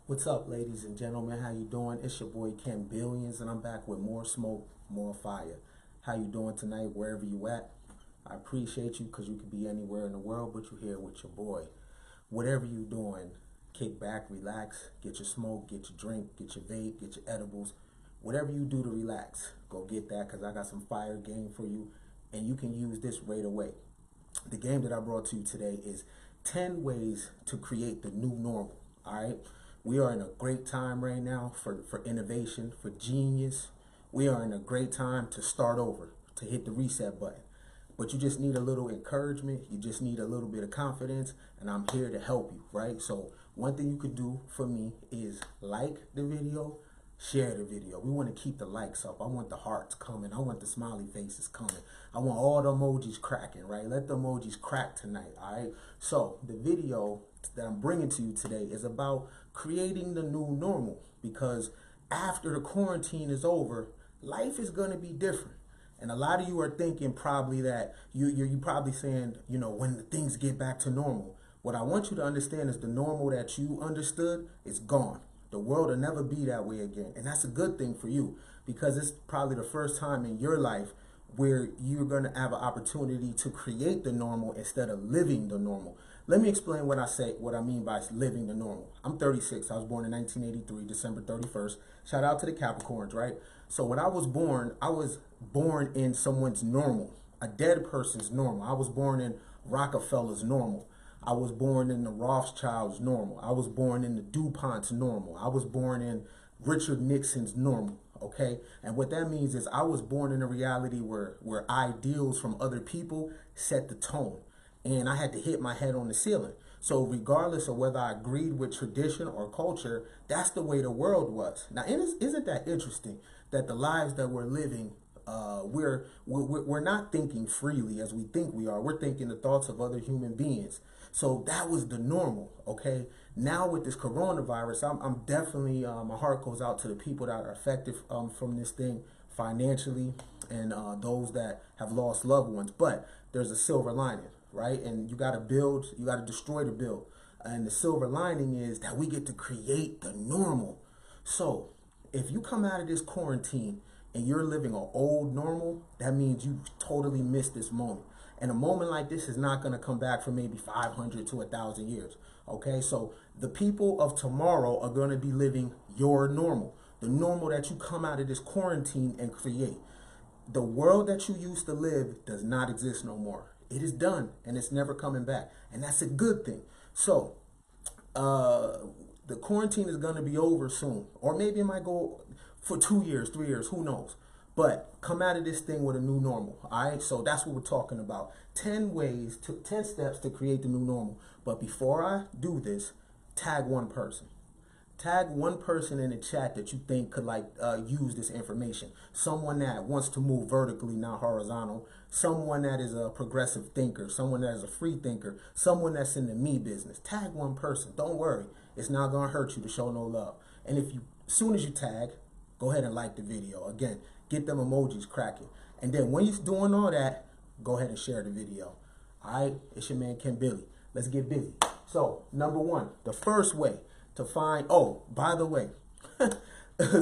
What's up, ladies and gentlemen? How you doing? It's your boy Ken Billions, and I'm back with more smoke, more fire. How you doing tonight, wherever you at? I appreciate you because you could be anywhere in the world, but you're here with your boy. Whatever you doing, kick back, relax, get your smoke, get your drink, get your vape, get your edibles. Whatever you do to relax, go get that because I got some fire game for you, and you can use this right away. The game that I brought to you today is 10 ways to create the new normal. All right. We are in a great time right now for innovation, for genius. We are in a great time to start over, to hit the reset button. But you just need a little encouragement. You just need a little bit of confidence. And I'm here to help you, right? So one thing you could do for me is like the video, share the video. We want to keep the likes up. I want the hearts coming. I want the smiley faces coming. I want all the emojis cracking, right? Let the emojis crack tonight, all right? So the video that I'm bringing to you today is about creating the new normal, because after the quarantine is over, life is going to be different. And a lot of you are thinking probably that you're probably saying, when things get back to normal. What I want you to understand is the normal that you understood is gone. The world will never be that way again. And that's a good thing for you, because it's probably the first time in your life where you're going to have an opportunity to create the normal instead of living the normal. Let me explain what I mean by living the normal. I'm 36. I was born in 1983, December 31st. Shout out to the Capricorns, right? So when I was born in someone's normal, a dead person's normal. I was born in Rockefeller's normal. I was born in the Rothschilds' normal. I was born in the DuPont's normal. I was born in Richard Nixon's normal, okay? And what that means is I was born in a reality where ideals from other people set the tone. And I had to hit my head on the ceiling. So regardless of whether I agreed with tradition or culture, that's the way the world was. Now, isn't that interesting that the lives that we're living, we're not thinking freely as we think we are. We're thinking the thoughts of other human beings. So that was the normal, okay? Now with this coronavirus, I'm definitely, my heart goes out to the people that are affected from this thing financially, and those that have lost loved ones. But there's a silver lining, right? And you got to destroy the build. And the silver lining is that we get to create the normal. So if you come out of this quarantine and you're living an old normal, that means you totally missed this moment. And a moment like this is not going to come back for maybe 500 to 1,000 years. Okay, so the people of tomorrow are going to be living your normal, the normal that you come out of this quarantine and create. The world that you used to live does not exist no more. It is done, and it's never coming back. And that's a good thing. So the quarantine is going to be over soon. Or maybe it might go for 2 years, 3 years, who knows? But come out of this thing with a new normal, all right? So that's what we're talking about. 10 steps to create the new normal. But before I do this, tag one person. Tag one person in the chat that you think could use this information. Someone that wants to move vertically, not horizontal. Someone that is a progressive thinker. Someone that is a free thinker. Someone that's in the me business. Tag one person. Don't worry. It's not going to hurt you to show no love. And as soon as you tag, go ahead and like the video. Again, get them emojis cracking. And then when you're doing all that, go ahead and share the video. All right? It's your man, Ken Billy. Let's get busy. So, number one, the first way to find, oh, by the way,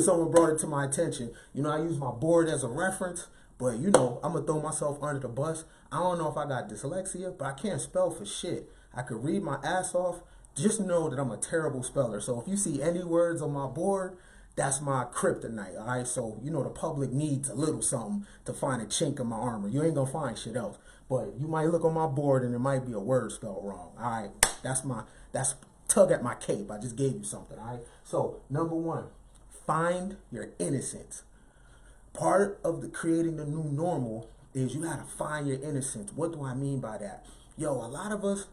someone brought it to my attention. I use my board as a reference, but I'm going to throw myself under the bus. I don't know if I got dyslexia, but I can't spell for shit. I could read my ass off. Just know that I'm a terrible speller. So if you see any words on my board, that's my kryptonite, all right? So, the public needs a little something to find a chink in my armor. You ain't going to find shit else. But you might look on my board and there might be a word spelled wrong, all right? That's tug at my cape. I just gave you something, all right? So, number one, find your innocence. Part of creating the new normal is you got to find your innocence. What do I mean by that? A lot of us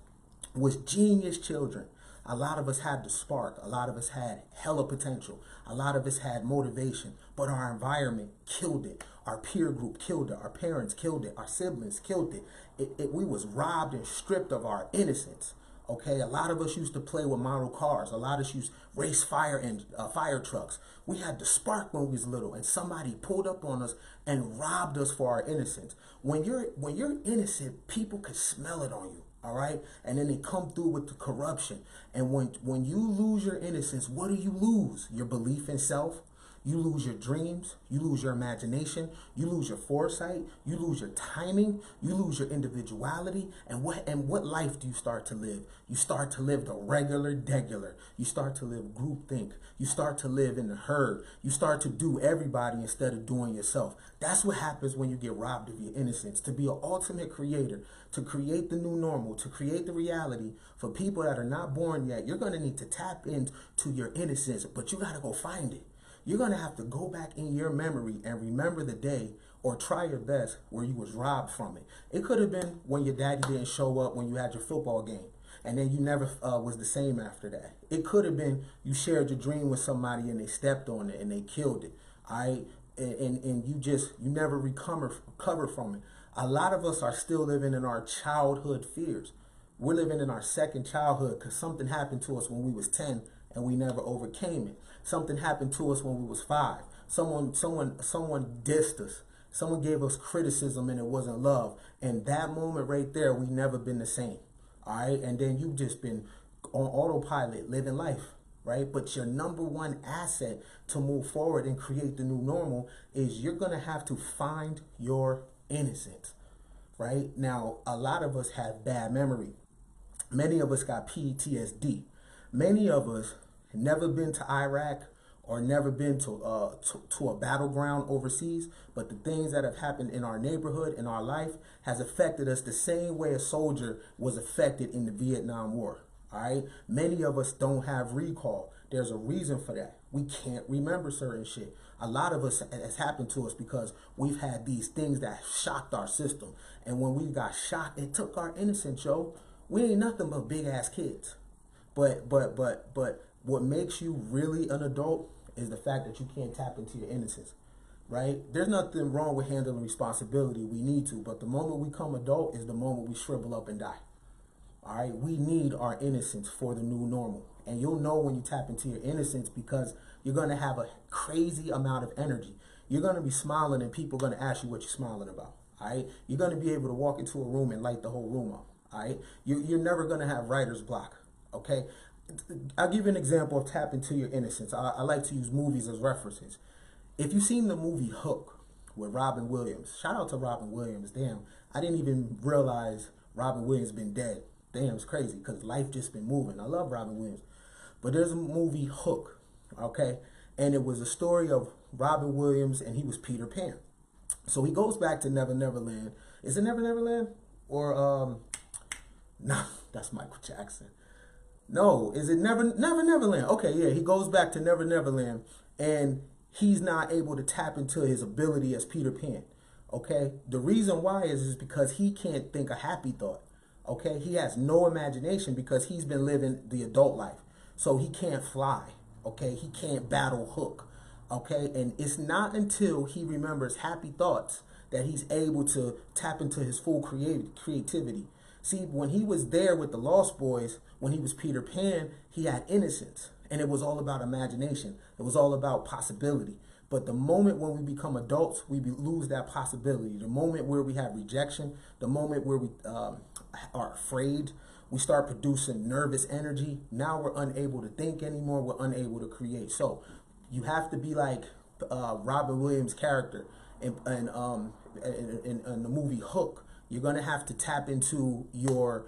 was genius children. A lot of us had the spark. A lot of us had hella potential. A lot of us had motivation, but our environment killed it. Our peer group killed it. Our parents killed it. Our siblings killed it. We was robbed and stripped of our innocence. Okay, a lot of us used to play with model cars. A lot of us used race fire trucks. We had the spark when we was little, and somebody pulled up on us and robbed us for our innocence. When you're innocent, people could smell it on you. All right, and then they come through with the corruption. And when you lose your innocence, what do you lose? Your belief in self. You lose your dreams, you lose your imagination, you lose your foresight, you lose your timing, you lose your individuality, and what life do you start to live? You start to live the regular degular. You start to live groupthink. You start to live in the herd. You start to do everybody instead of doing yourself. That's what happens when you get robbed of your innocence. To be an ultimate creator, to create the new normal, to create the reality for people that are not born yet, you're going to need to tap into your innocence, but you got to go find it. You're going to have to go back in your memory and remember the day, or try your best, where you was robbed from it. It could have been when your daddy didn't show up when you had your football game, and then you never was the same after that. It could have been you shared your dream with somebody and they stepped on it and they killed it. All right, and you never recover from it. A lot of us are still living in our childhood fears. We're living in our second childhood because something happened to us when we was 10 and we never overcame it. Something happened to us when we was 5. Someone dissed us. Someone gave us criticism and it wasn't love. And that moment right there, we never been the same. All right. And then you've just been on autopilot living life. Right. But your number one asset to move forward and create the new normal is you're going to have to find your innocence. Right. Now, a lot of us have bad memory. Many of us got PTSD. Many of us never been to Iraq or never been to a battleground overseas, but the things that have happened in our neighborhood, in our life, has affected us the same way a soldier was affected in the Vietnam War. All right, many of us don't have recall. There's a reason for that. We can't remember certain shit. A lot of us has happened to us because we've had these things that shocked our system, and when we got shocked, it took our innocence, yo. We ain't nothing but big ass kids. But what makes you really an adult is the fact that you can't tap into your innocence, right? There's nothing wrong with handling responsibility. We need to, but the moment we become adult is the moment we shrivel up and die. All right, we need our innocence for the new normal. And you'll know when you tap into your innocence because you're going to have a crazy amount of energy. You're going to be smiling and people are going to ask you what you're smiling about. All right, you're going to be able to walk into a room and light the whole room up. All right, you're never going to have writer's block. Okay, I'll give you an example of tap into your innocence. I like to use movies as references. If you've seen the movie Hook with Robin Williams, shout out to Robin Williams. Damn, I didn't even realize Robin Williams been dead. Damn, it's crazy because life just been moving. I love Robin Williams. But there's a movie Hook, okay? And it was a story of Robin Williams and he was Peter Pan. So he goes back to Never Never Land. Is it Never Never Land? Or, no, that's Michael Jackson. No, is it Never Never Land? Okay, yeah, he goes back to Never Never Land and he's not able to tap into his ability as Peter Pan, okay? The reason why is because he can't think a happy thought. Okay, he has no imagination because he's been living the adult life. So he can't fly. Okay, he can't battle Hook. Okay, and it's not until he remembers happy thoughts that he's able to tap into his full creativity. See, when he was there with the Lost Boys, when he was Peter Pan, he had innocence. And it was all about imagination. It was all about possibility. But the moment when we become adults, we lose that possibility. The moment where we have rejection, the moment where we are afraid, we start producing nervous energy. Now we're unable to think anymore. We're unable to create. So you have to be like Robin Williams' character in the movie Hook. You're going to have to tap into your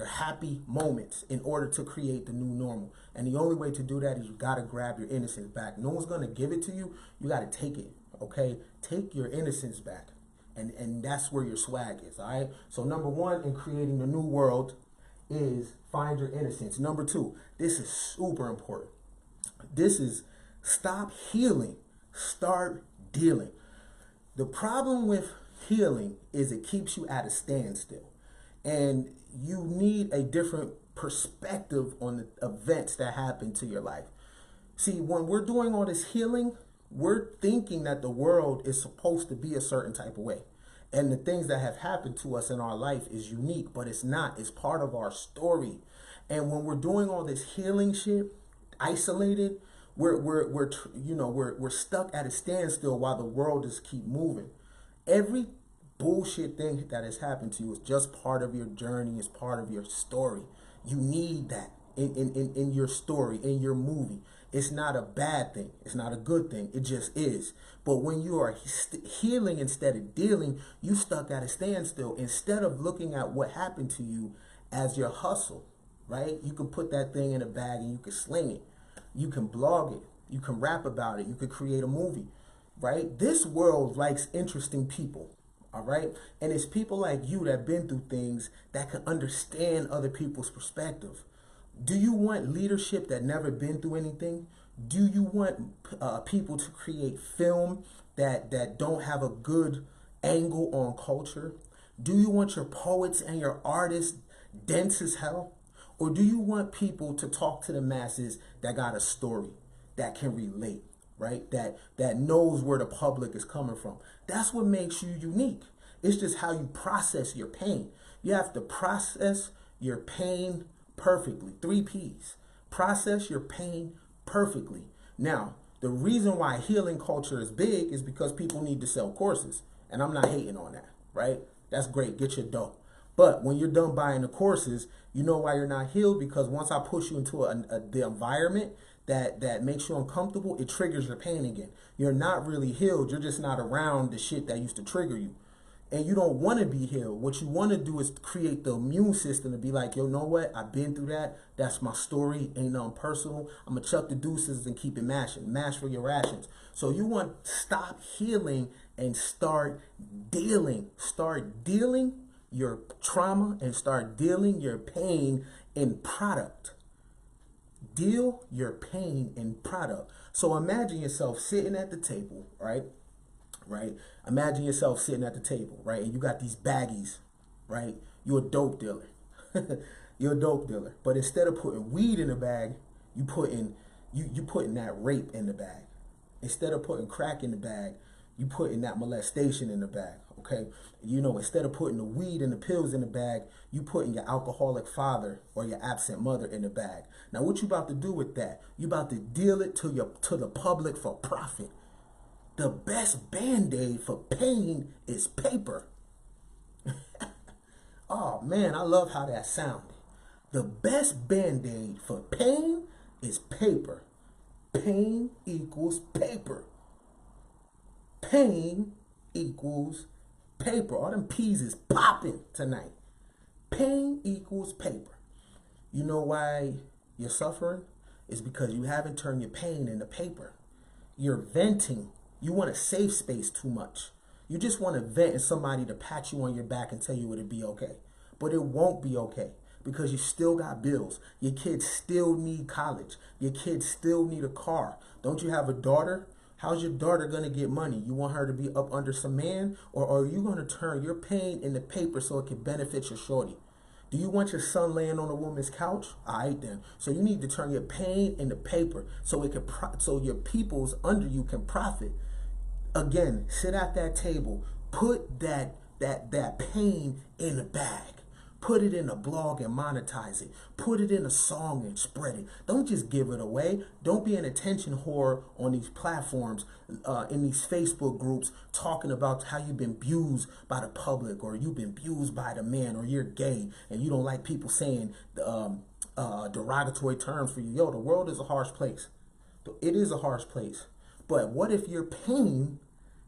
happy moments in order to create the new normal. And the only way to do that is you got to grab your innocence back. No one's going to give it to you. You got to take it, okay? Take your innocence back. And that's where your swag is, all right? So number one in creating the new world is find your innocence. Number two, this is super important. This is stop healing, start dealing. The problem with healing is it keeps you at a standstill. And you need a different perspective on the events that happen to your life. See, when we're doing all this healing, we're thinking that the world is supposed to be a certain type of way. And the things that have happened to us in our life is unique, but it's not. It's part of our story. And when we're doing all this healing shit, isolated, we're stuck at a standstill while the world just keep moving. Every bullshit thing that has happened to you is just part of your journey, is part of your story. You need that in your story, in your movie. It's not a bad thing. It's not a good thing. It just is. But when you are healing instead of dealing, you stuck at a standstill. Instead of looking at what happened to you as your hustle, right? You can put that thing in a bag and you can sling it. You can blog it. You can rap about it. You could create a movie, right? This world likes interesting people, all right? And it's people like you that have been through things that can understand other people's perspective. Do you want leadership that never been through anything? Do you want people to create film that don't have a good angle on culture? Do you want your poets and your artists dense as hell? Or do you want people to talk to the masses that got a story, that can relate, right? That knows where the public is coming from? That's what makes you unique. It's just how you process your pain. You have to process your pain perfectly. 3 P's. Process your pain perfectly. Now, the reason why healing culture is big is because people need to sell courses. And I'm not hating on that, right? That's great. Get your dough. But when you're done buying the courses, you know why you're not healed? Because once I push you into the environment that makes you uncomfortable, it triggers your pain again. You're not really healed. You're just not around the shit that used to trigger you. And you don't want to be healed. What you want to do is create the immune system to be like, yo, know what? I've been through that. That's my story. Ain't nothing personal. I'm going to chuck the deuces and keep it mashing. Mash for your rations. So you want to stop healing and start dealing. Start dealing your trauma and start dealing your pain in product. Deal your pain in product. So imagine yourself sitting at the table, right? Imagine yourself sitting at the table, right? And you got these baggies, right? You're a dope dealer. You're a dope dealer. But instead of putting weed in the bag, you putting that rape in the bag. Instead of putting crack in the bag, you putting that molestation in the bag, okay? You know, instead of putting the weed and the pills in the bag, you putting your alcoholic father or your absent mother in the bag. Now, what you about to do with that? You about to deal it to the public for profit. The best Band-Aid for pain is paper. Oh, man, I love how that sounded. The best Band-Aid for pain is paper. Pain equals paper. Pain equals paper. All them P's is popping tonight. Pain equals paper. You know why you're suffering? It's because you haven't turned your pain into paper. You're venting. You want a safe space too much. You just want to vent and somebody to pat you on your back and tell you it'll be okay. But it won't be okay because you still got bills. Your kids still need college. Your kids still need a car. Don't you have a daughter? How's your daughter going to get money? You want her to be up under some man? Or are you going to turn your pain into paper so it can benefit your shorty? Do you want your son laying on a woman's couch? All right, then. So you need to turn your pain into paper so it can so your peoples under you can profit. Again, sit at that table. Put that pain in a bag. Put it in a blog and monetize it. Put it in a song and spread it. Don't just give it away. Don't be an attention whore on these platforms, in these Facebook groups, talking about how you've been abused by the public, or you've been abused by the man, or you're gay and you don't like people saying derogatory terms for you. Yo, the world is a harsh place. It is a harsh place. But what if your pain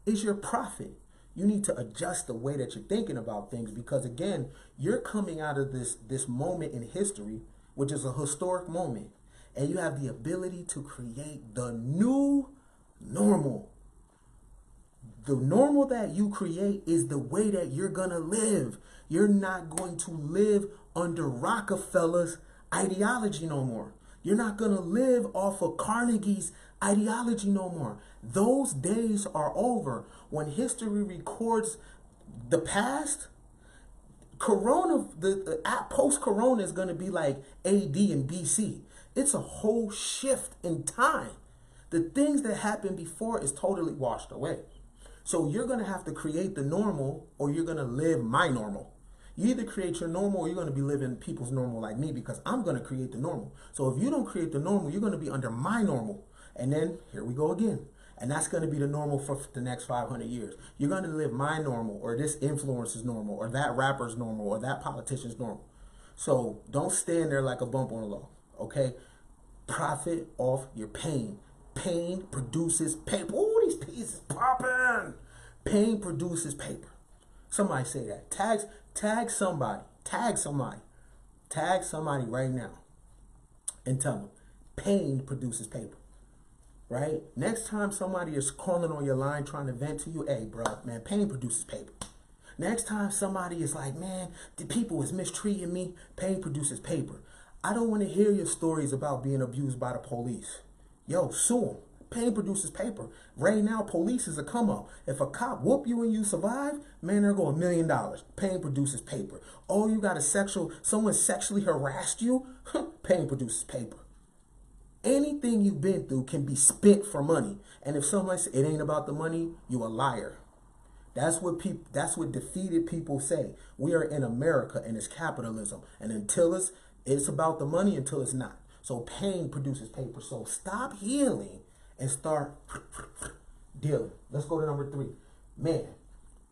is your profit? You need to adjust the way that you're thinking about things, because again, you're coming out of this moment in history, which is a historic moment, and you have the ability to create the new normal. The normal that you create is the way that you're gonna live. You're not going to live under Rockefeller's ideology no more. You're not gonna live off of Carnegie's ideology no more. Those days are over. When history records the past, Corona, the post-Corona is going to be like AD and BC. It's a whole shift in time. The things that happened before is totally washed away. So you're going to have to create the normal, or you're going to live my normal. You either create your normal, or you're going to be living people's normal like me, because I'm going to create the normal. So if you don't create the normal, you're going to be under my normal. And then here we go again. And that's going to be the normal for the next 500 years. You're going to live my normal, or this influencer's normal, or that rapper's normal, or that politician's normal. So don't stand there like a bump on the log, okay? Profit off your pain. Pain produces paper. Ooh, these pieces popping. Pain produces paper. Somebody say that. Tag somebody. Tag somebody. Tag somebody right now and tell them pain produces paper. Right? Next time somebody is calling on your line trying to vent to you, hey, bro, man, pain produces paper. Next time somebody is like, man, the people is mistreating me, pain produces paper. I don't want to hear your stories about being abused by the police. Yo, sue them. Pain produces paper. Right now, police is a come up. If a cop whoop you and you survive, man, they're going $1 million. Pain produces paper. Oh, you got someone sexually harassed you? Pain produces paper. Anything you've been through can be spent for money. And if someone says it ain't about the money, you a liar. That's what defeated people say. We are in America and it's capitalism. And until it's about the money until it's not. So pain produces paper. So stop healing and start dealing. Let's go to number 3. Man,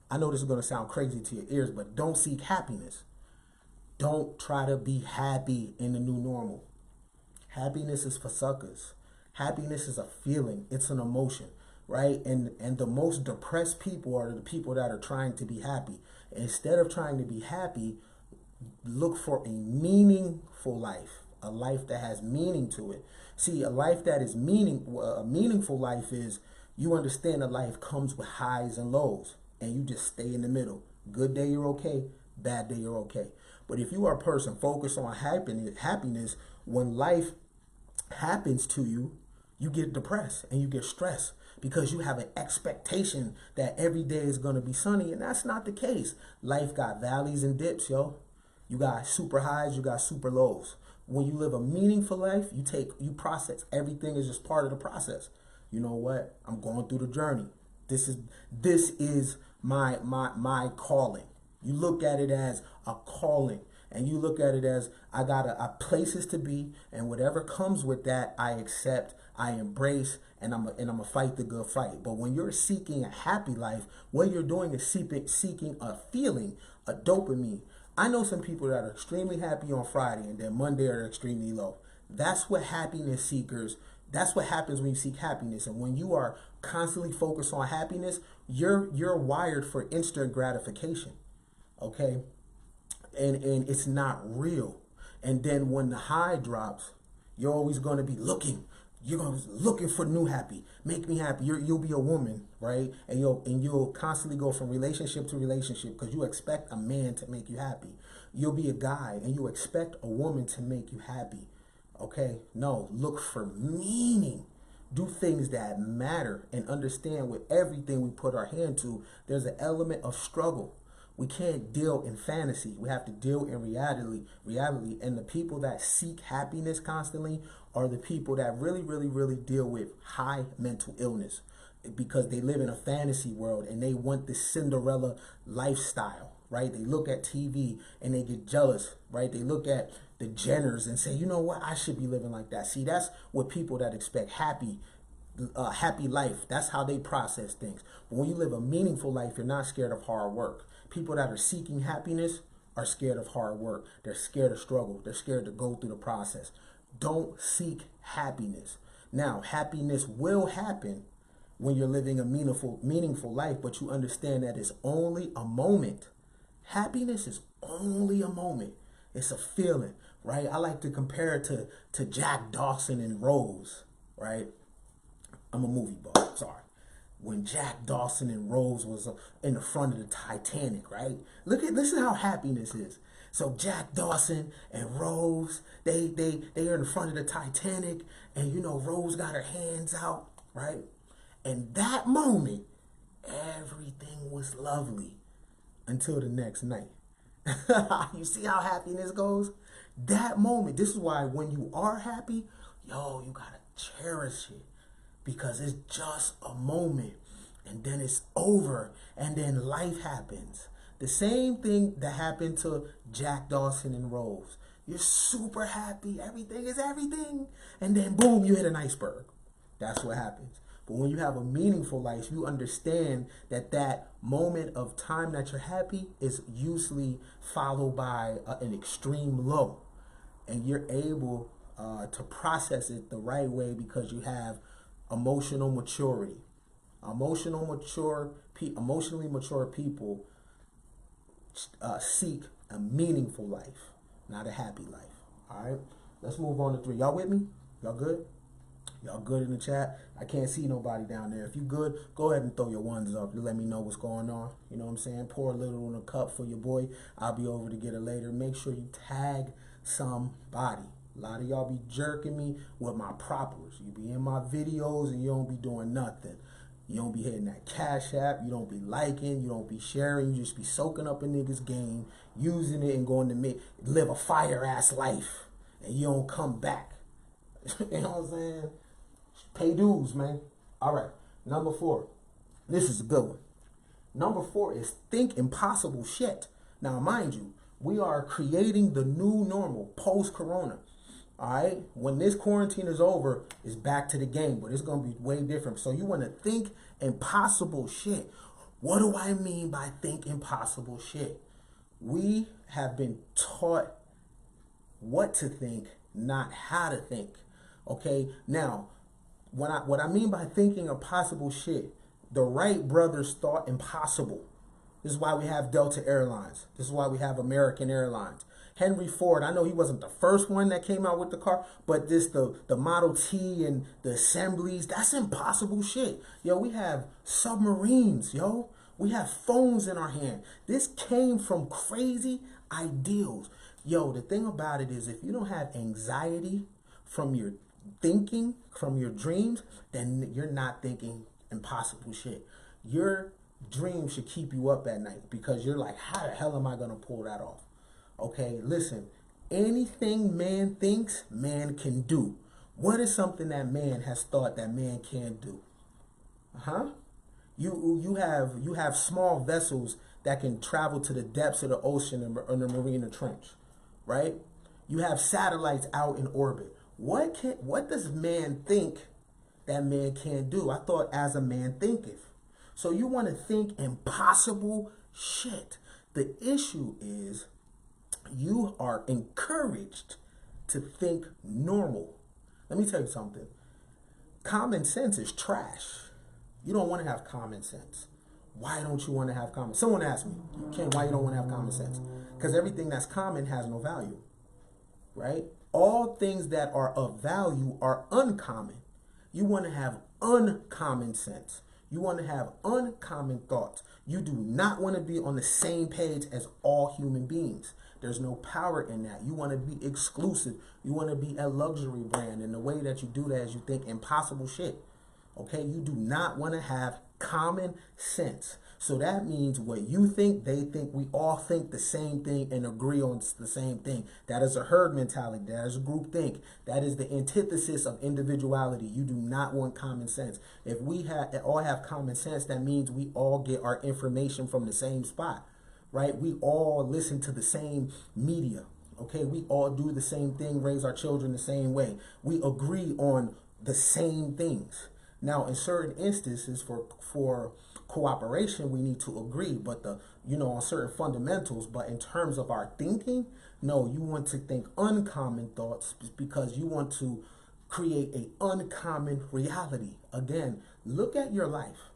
I know this is going to sound crazy to your ears, but don't seek happiness. Don't try to be happy in the new normal. Happiness is for suckers. Happiness is a feeling. It's an emotion, right? And the most depressed people are the people that are trying to be happy. Instead of trying to be happy, look for a meaningful life, a life that has meaning to it. See, a life that is a meaningful life is you understand that life comes with highs and lows, and you just stay in the middle. Good day, you're okay. Bad day, you're okay. But if you are a person focused on happiness, when life happens to you, you get depressed and you get stressed because you have an expectation that every day is going to be sunny, and that's not the case. Life got valleys and dips, yo. You got super highs, you got super lows. When you live a meaningful life, you process. Everything is just part of the process. You know what? I'm going through the journey. This is my calling. You look at it as a calling, and you look at it as I got places to be, and whatever comes with that, I accept, I embrace, and I'm gonna fight the good fight. But when you're seeking a happy life, what you're doing is seeking a feeling, a dopamine. I know some people that are extremely happy on Friday and then Monday are extremely low. That's what happiness seekers, that's what happens when you seek happiness. And when you are constantly focused on happiness, you're wired for instant gratification. Okay? And it's not real. And then when the high drops, you're always going to be looking. You're going to be looking for new happy. Make me happy. You'll be a woman, right? And you'll constantly go from relationship to relationship because you expect a man to make you happy. You'll be a guy and you expect a woman to make you happy. Okay? No, look for meaning. Do things that matter and understand with everything we put our hand to, there's an element of struggle. We can't deal in fantasy. We have to deal in reality. And the people that seek happiness constantly are the people that really, really, really deal with high mental illness because they live in a fantasy world and they want this Cinderella lifestyle, right? They look at TV and they get jealous, right? They look at the Jenners and say, you know what? I should be living like that. See, that's what people that expect happy life. That's how they process things. But when you live a meaningful life, you're not scared of hard work. People that are seeking happiness are scared of hard work. They're scared of struggle. They're scared to go through the process. Don't seek happiness. Now, happiness will happen when you're living a meaningful life, but you understand that it's only a moment. Happiness is only a moment. It's a feeling, right? I like to compare it to Jack Dawson and Rose, right? I'm a movie buff, sorry. When Jack Dawson and Rose was in the front of the Titanic, right? Listen how happiness is. So Jack Dawson and Rose, they are in the front of the Titanic, and you know Rose got her hands out, right? And that moment, everything was lovely until the next night. You see how happiness goes? That moment, this is why when you are happy, yo, you gotta cherish it. Because it's just a moment and then it's over and then life happens. The same thing that happened to Jack Dawson and Rose. You're super happy. Everything is everything. And then boom, you hit an iceberg. That's what happens. But when you have a meaningful life, you understand that that moment of time that you're happy is usually followed by an extreme low. And you're able to process it the right way because you have emotional maturity. Emotionally mature people seek a meaningful life, not a happy life. All right, let's move on to 3. Y'all with me? Y'all good? Y'all good in the chat? I can't see nobody down there. If you good, go ahead and throw your ones up to let me know what's going on. You know what I'm saying? Pour a little in a cup for your boy. I'll be over to get it later. Make sure you tag somebody. A lot of y'all be jerking me with my proppers. You be in my videos and you don't be doing nothing. You don't be hitting that Cash App. You don't be liking. You don't be sharing. You just be soaking up a nigga's game, using it and going to live a fire-ass life. And you don't come back. You know what I'm saying? Pay dues, man. All right. Number 4. This is a good one. Number 4 is think impossible shit. Now, mind you, we are creating the new normal post-corona. All right? When this quarantine is over, it's back to the game, but it's going to be way different. So you want to think impossible shit. What do I mean by think impossible shit? We have been taught what to think, not how to think. Okay? Now, what I mean by thinking impossible shit, the Wright brothers thought impossible. This is why we have Delta Airlines. This is why we have American Airlines. Henry Ford, I know he wasn't the first one that came out with the car, but the Model T and the assemblies, that's impossible shit. Yo, we have submarines, yo. We have phones in our hand. This came from crazy ideals. Yo, the thing about it is if you don't have anxiety from your thinking, from your dreams, then you're not thinking impossible shit. Your dreams should keep you up at night because you're like, how the hell am I going to pull that off? Okay, listen, anything man thinks, man can do. What is something that man has thought that man can't do? You have small vessels that can travel to the depths of the ocean in the Mariana Trench, right? You have satellites out in orbit. What does man think that man can't do? I thought as a man thinketh. So you want to think impossible shit. The issue is you are encouraged to think normal. Let me tell you something. Common sense is trash. You don't want to have common sense. Why don't you want to have common sense? Someone asked me, Ken, why you don't want to have common sense? Because everything that's common has no value, right? All things that are of value are uncommon. You want to have uncommon sense. You want to have uncommon thoughts. You do not want to be on the same page as all human beings. There's no power in that. You want to be exclusive. You want to be a luxury brand. And the way that you do that is you think impossible shit. Okay? You do not want to have common sense. So that means what you think, they think, we all think the same thing and agree on the same thing. That is a herd mentality. That is a group think. That is the antithesis of individuality. You do not want common sense. If we all have common sense, that means we all get our information from the same spot, right? We all listen to the same media, okay? We all do the same thing, raise our children the same way. We agree on the same things. Now, in certain instances, for cooperation, we need to agree, but on certain fundamentals. But in terms of our thinking, no, you want to think uncommon thoughts because you want to create an uncommon reality. Again, look at your life.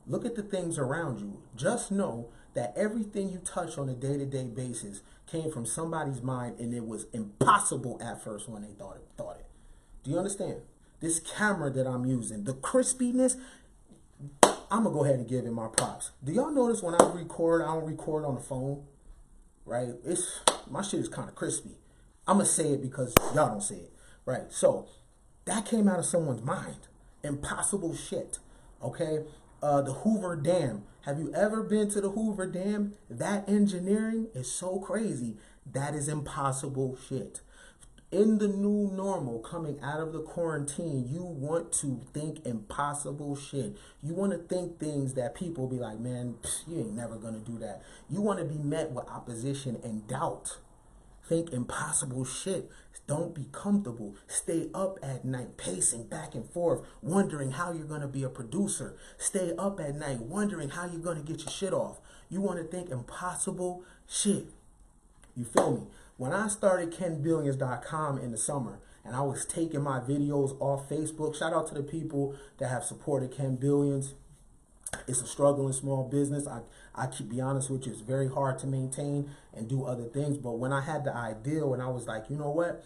Look at the things around you. Just know that everything you touch on a day-to-day basis came from somebody's mind, and it was impossible at first when they thought it. Do you understand? This camera that I'm using, the crispiness, I'm going to go ahead and give it my props. Do y'all notice when I don't record on the phone, right? My shit is kind of crispy. I'm going to say it because y'all don't say it, right? So that came out of someone's mind. Impossible shit, okay? The Hoover Dam. Have you ever been to the Hoover Dam? That engineering is so crazy. That is impossible shit. In the new normal, coming out of the quarantine, you want to think impossible shit. You want to think things that people be like, man, you ain't never going to do that. You want to be met with opposition and doubt. think impossible shit. Don't be comfortable. Stay up at night, pacing back and forth, wondering how you're going to be a producer. Stay up at night, wondering how you're going to get your shit off. You want to think impossible shit. You feel me? When I started kennybris.com in the summer, and I was taking my videos off Facebook, shout out to the people that have supported Ken Billions. It's a struggling small business. I keep be honest with you, it's very hard to maintain and do other things. But when I had the ideal and I was like, you know what?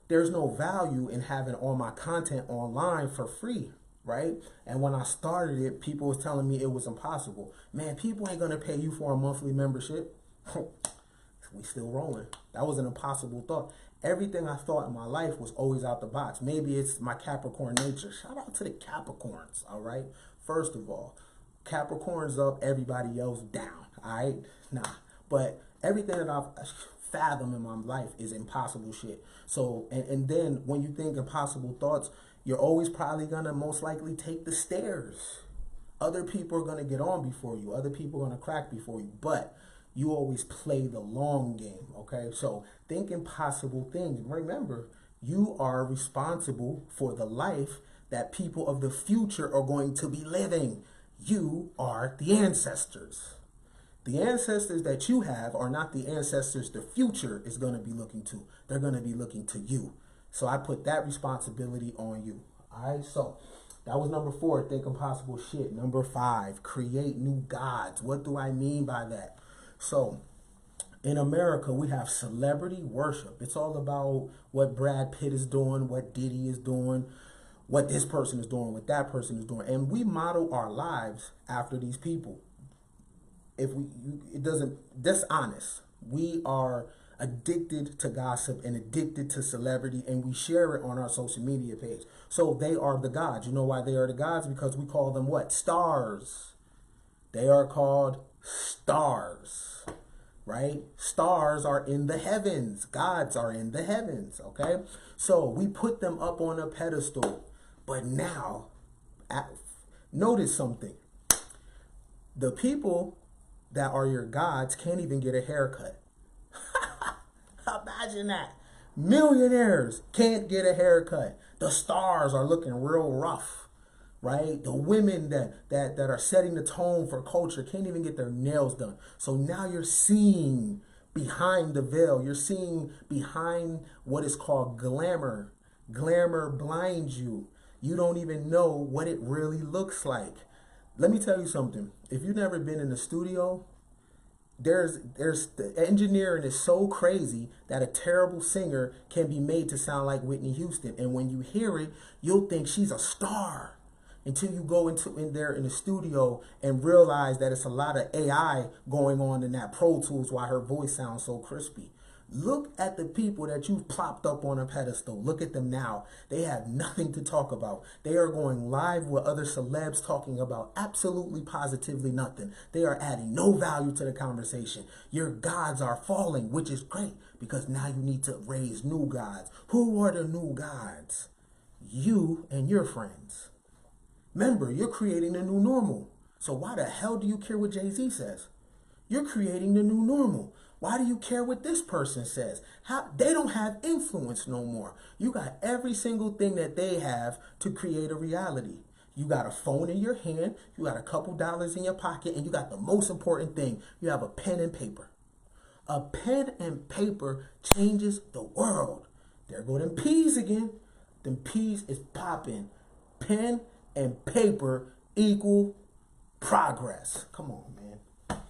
There's no value in having all my content online for free, right? And when I started it, people was telling me it was impossible. Man, people ain't gonna pay you for a monthly membership. We still rolling. That was an impossible thought. Everything I thought in my life was always out the box. Maybe it's my Capricorn nature. Shout out to the Capricorns, all right? First of all, Capricorn's up, everybody else down, all right? Nah, but everything that I've fathomed in my life is impossible shit. So, and then when you think impossible thoughts, you're always probably gonna most likely take the stairs. Other people are gonna get on before you. Other people are gonna crack before you, but you always play the long game, okay? So think impossible things. Remember, you are responsible for the life that people of the future are going to be living. You are the ancestors. The ancestors that you have are not the ancestors the future is going to be looking to. They're going to be looking to you. So I put that responsibility on you. All right, so that was number 4, think impossible shit. Number 5, create new gods. What do I mean by that? So in America, we have celebrity worship. It's all about what Brad Pitt is doing, what Diddy is doing, what this person is doing, what that person is doing. And we model our lives after these people. That's honest. We are addicted to gossip and addicted to celebrity, and we share it on our social media page. So they are the gods. You know why they are the gods? Because we call them what? Stars. They are called stars, right? Stars are in the heavens. Gods are in the heavens, okay? So we put them up on a pedestal. But now, notice something. The people that are your gods can't even get a haircut. Imagine that. Millionaires can't get a haircut. The stars are looking real rough, right? The women that are setting the tone for culture can't even get their nails done. So now you're seeing behind the veil. You're seeing behind what is called glamour. Glamour blinds you. You don't even know what it really looks like. Let me tell you something. If you've never been in the studio, there's the engineering is so crazy that a terrible singer can be made to sound like Whitney Houston. And when you hear it, you'll think she's a star until you go in there in the studio and realize that it's a lot of AI going on in that Pro Tools why her voice sounds so crispy. Look at the people that you've plopped up on a pedestal. Look at them now. They have nothing to talk about. They are going live with other celebs talking about absolutely positively nothing. They are adding no value to the conversation. Your gods are falling, which is great because now you need to raise new gods. Who are the new gods? You and your friends. Remember, you're creating the new normal. So why the hell do you care what Jay-Z says? You're creating the new normal. Why do you care what this person says? They don't have influence no more. You got every single thing that they have to create a reality. You got a phone in your hand, you got a couple dollars in your pocket, and you got the most important thing. You have a pen and paper. A pen and paper changes the world. There go them P's again. Them P's is popping. Pen and paper equal progress. Come on, man.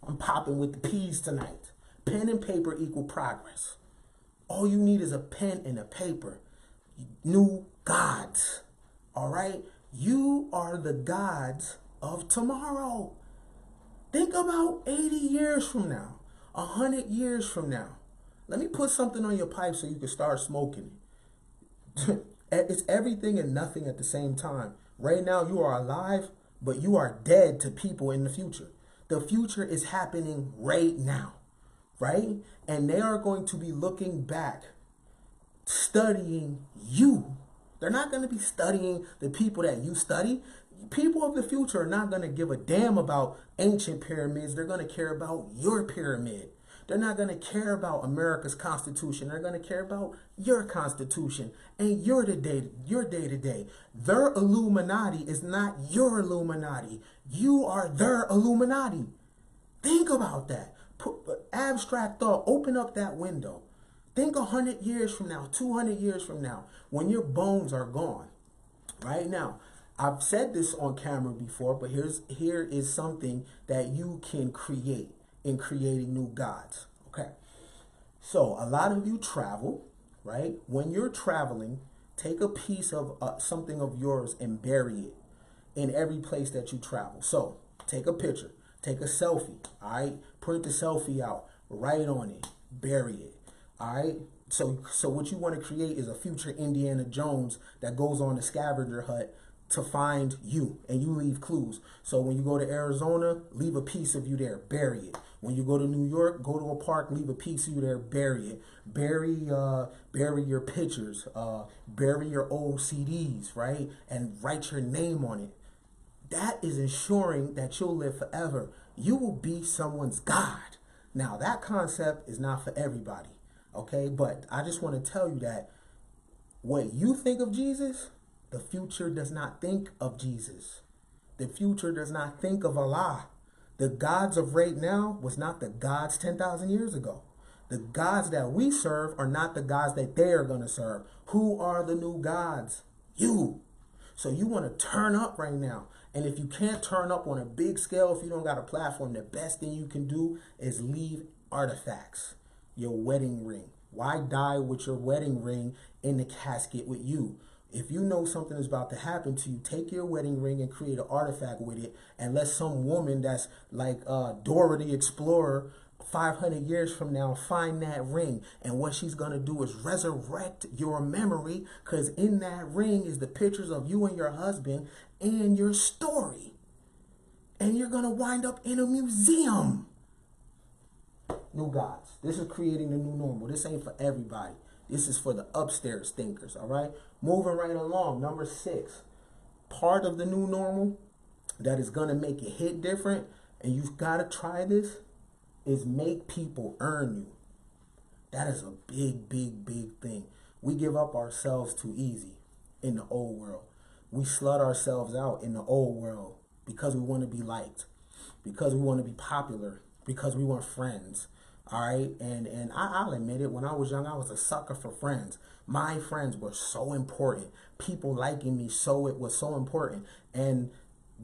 I'm popping with the P's tonight. Pen and paper equal progress. All you need is a pen and a paper. New gods. All right? You are the gods of tomorrow. Think about 80 years from now, 100 years from now. Let me put something on your pipe so you can start smoking it. It's everything and nothing at the same time. Right now, you are alive, but you are dead to people in the future. The future is happening right now, right? And they are going to be looking back, studying you. They're not going to be studying the people that you study. People of the future are not going to give a damn about ancient pyramids. They're going to care about your pyramid. They're not going to care about America's Constitution. They're going to care about your Constitution and your day-to-day. Their Illuminati is not your Illuminati. You are their Illuminati. Think about that. Put abstract thought. Open up that window. Think 100 years from now, 200 years from now, when your bones are gone. Right now, I've said this on camera before, but here is something that you can create in creating new gods. Okay. So a lot of you travel, right? When you're traveling, take a piece of something of yours and bury it in every place that you travel. So take a picture, take a selfie, all right? Print the selfie out, write on it, bury it, all right? So what you want to create is a future Indiana Jones that goes on a scavenger hunt to find you, and you leave clues. So when you go to Arizona, leave a piece of you there, bury it. When you go to New York, go to a park, leave a piece of you there, bury it. Bury your pictures, bury your old CDs, right? And write your name on it. That is ensuring that you'll live forever. You will be someone's God. Now, that concept is not for everybody, okay? But I just want to tell you that what you think of Jesus, the future does not think of Jesus. The future does not think of Allah. The gods of right now was not the gods 10,000 years ago. The gods that we serve are not the gods that they are going to serve. Who are the new gods? You. So you want to turn up right now. And if you can't turn up on a big scale, if you don't got a platform, the best thing you can do is leave artifacts. Your wedding ring. Why die with your wedding ring in the casket with you? If you know something is about to happen to you, take your wedding ring and create an artifact with it, and let some woman that's like Dora the Explorer 500 years from now find that ring. And what she's going to do is resurrect your memory, because in that ring is the pictures of you and your husband and your story. And you're going to wind up in a museum. New gods. This is creating the new normal. This ain't for everybody. This is for the upstairs thinkers, all right? Moving right along, number 6. Part of the new normal that is going to make it hit different, and you've got to try this, is make people earn you. That is a big, big, big thing. We give up ourselves too easy in the old world. We slut ourselves out in the old world because we want to be liked, because we want to be popular, because we want friends. All right, and I'll admit it, when I was young, I was a sucker for friends. My friends were so important. People liking me, it was so important. And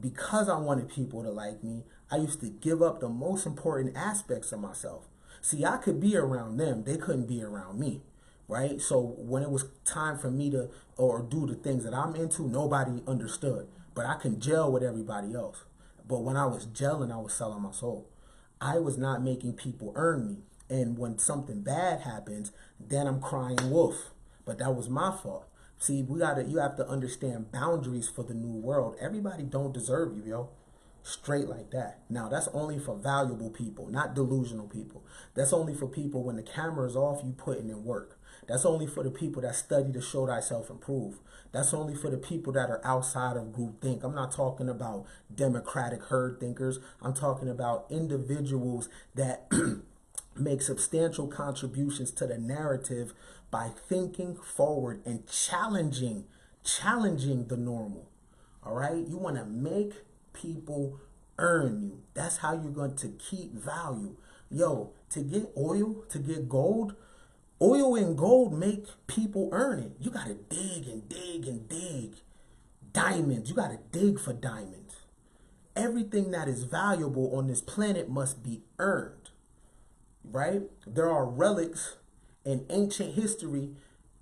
because I wanted people to like me, I used to give up the most important aspects of myself. See, I could be around them. They couldn't be around me, right? So when it was time for me to or do the things that I'm into, nobody understood. But I can gel with everybody else. But when I was gelling, I was selling my soul. I was not making people earn me. And when something bad happens, then I'm crying wolf. But that was my fault. See, you have to understand boundaries for the new world. Everybody don't deserve you, yo. Straight like that. Now, that's only for valuable people, not delusional people. That's only for people when the camera is off, you putting in work. That's only for the people that study to show thyself improve. That's only for the people that are outside of groupthink. I'm not talking about democratic herd thinkers. I'm talking about individuals that make substantial contributions to the narrative by thinking forward and challenging the normal. All right? You want to make people earn you. That's how you're going to keep value. Yo, to get oil, to get gold, oil and gold make people earn it. You got to dig and dig and dig. Diamonds, you got to dig for diamonds. Everything that is valuable on this planet must be earned, right? There are relics in ancient history,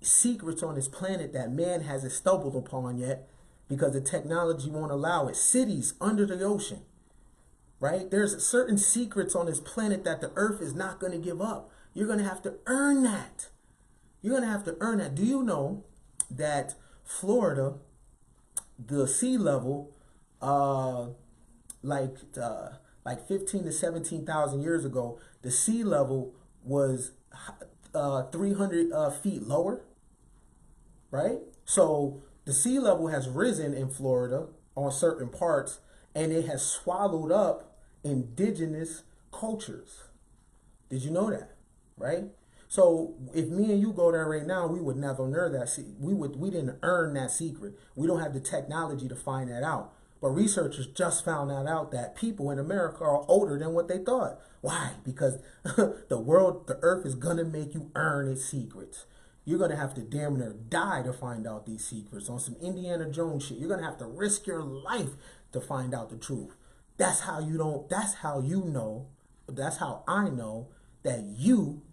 secrets on this planet that man hasn't stumbled upon yet because the technology won't allow it. Cities under the ocean, right? There's certain secrets on this planet that the earth is not going to give up. You're going to have to earn that. You're going to have to earn that. Do you know that Florida, the sea level, like 15 to 17,000 years ago, the sea level was 300 feet lower, right? So the sea level has risen in Florida on certain parts, and it has swallowed up indigenous cultures. Did you know that? Right? So if me and you go there right now, we would never learn that. We didn't earn that secret. We don't have the technology to find that out. But researchers just found that out, that people in America are older than what they thought. Why? Because the earth is gonna make you earn its secrets. You're gonna have to damn near die to find out these secrets on some Indiana Jones shit. You're gonna have to risk your life to find out the truth. That's how you don't. That's how you know. That's how I know that you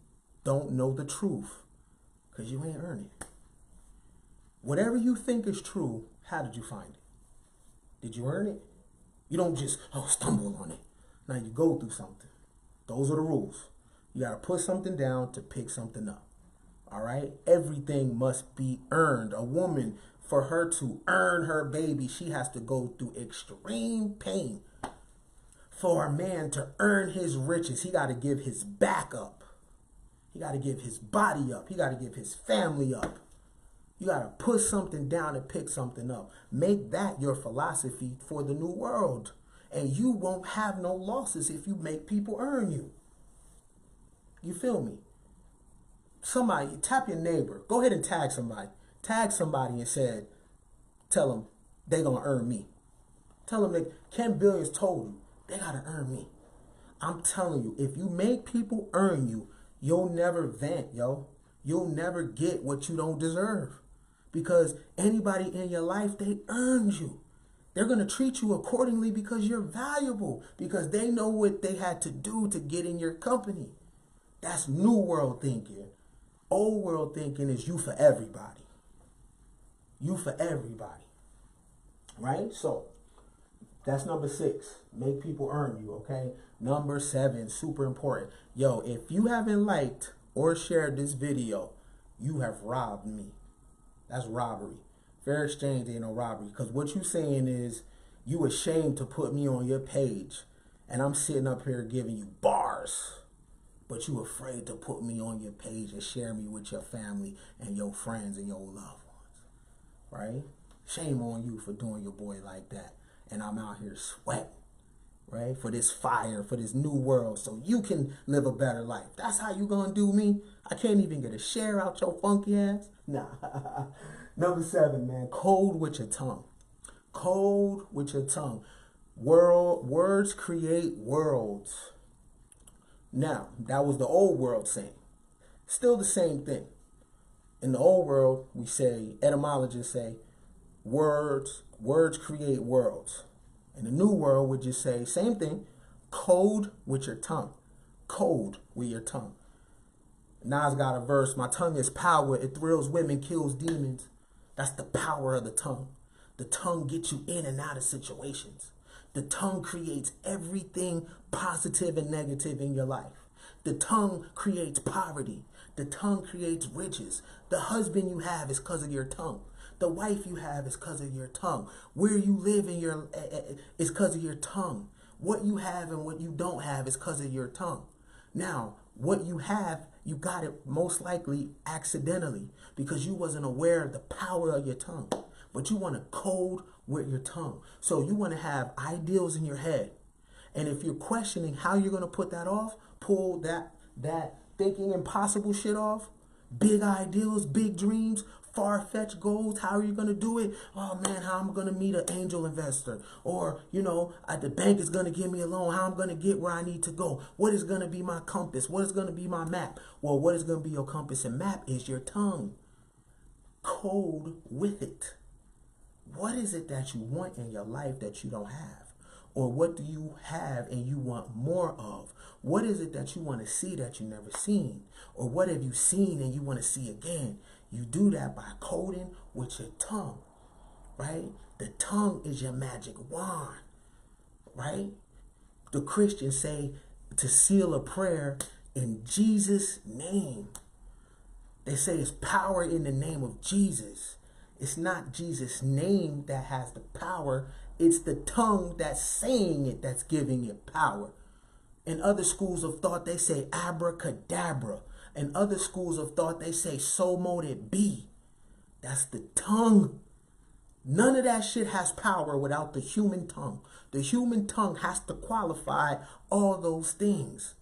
don't know the truth, because you ain't earned it. Whatever you think is true, how did you find it? Did you earn it? You don't just stumble on it. Now you go through something. Those are the rules. You got to put something down to pick something up. All right? Everything must be earned. A woman, for her to earn her baby, she has to go through extreme pain. For a man to earn his riches, he got to give his back up. He got to give his body up. He got to give his family up. You got to put something down and pick something up. Make that your philosophy for the new world. And you won't have no losses if you make people earn you. You feel me? Somebody, tap your neighbor. Go ahead and tag somebody. Tag somebody and tell them they going to earn me. Tell them that Ken Billions told you they got to earn me. I'm telling you, if you make people earn you, you'll never vent, yo. You'll never get what you don't deserve. Because anybody in your life, they earned you. They're going to treat you accordingly because you're valuable. Because they know what they had to do to get in your company. That's new world thinking. Old world thinking is you for everybody. You for everybody. Right? So, that's number 6. Make people earn you, okay? Number 7, super important. Yo, if you haven't liked or shared this video, you have robbed me. That's robbery. Fair exchange ain't no robbery. Because what you saying is you ashamed to put me on your page. And I'm sitting up here giving you bars. But you afraid to put me on your page and share me with your family and your friends and your loved ones. Right? Shame on you for doing your boy like that. And I'm out here sweating, right? For this fire, for this new world, so you can live a better life. That's how you gonna do me? I can't even get a share out your funky ass? Nah. Number 7, man. Code with your tongue. Code with your tongue. Words create worlds. Now, that was the old world saying. Still the same thing. In the old world, we say, etymologists say, words create worlds. In the new world, we just say, same thing, code with your tongue. Code with your tongue. Nas got a verse, my tongue is power, it thrills women, kills demons. That's the power of the tongue. The tongue gets you in and out of situations. The tongue creates everything positive and negative in your life. The tongue creates poverty. The tongue creates riches. The husband you have is because of your tongue. The wife you have is because of your tongue. Where you live is because of your tongue. What you have and what you don't have is because of your tongue. Now, what you have, you got it most likely accidentally because you wasn't aware of the power of your tongue. But you want to code with your tongue. So you want to have ideals in your head. And if you're questioning how you're going to put that off, pull that thinking impossible shit off, big ideals, big dreams, far-fetched goals, how are you going to do it? Oh man, how I'm going to meet an angel investor? Or, the bank is going to give me a loan. How I'm going to get where I need to go? What is going to be my compass? What is going to be my map? Well, what is going to be your compass and map is your tongue. Code with it. What is it that you want in your life that you don't have? Or what do you have and you want more of? What is it that you want to see that you never seen? Or what have you seen and you want to see again? You do that by coding with your tongue, right? The tongue is your magic wand, right? The Christians say to seal a prayer in Jesus' name. They say it's power in the name of Jesus. It's not Jesus' name that has the power. It's the tongue that's saying it that's giving it power. In other schools of thought, they say abracadabra. In other schools of thought, they say so mote it be. That's the tongue. None of that shit has power without the human tongue. The human tongue has to qualify all those things.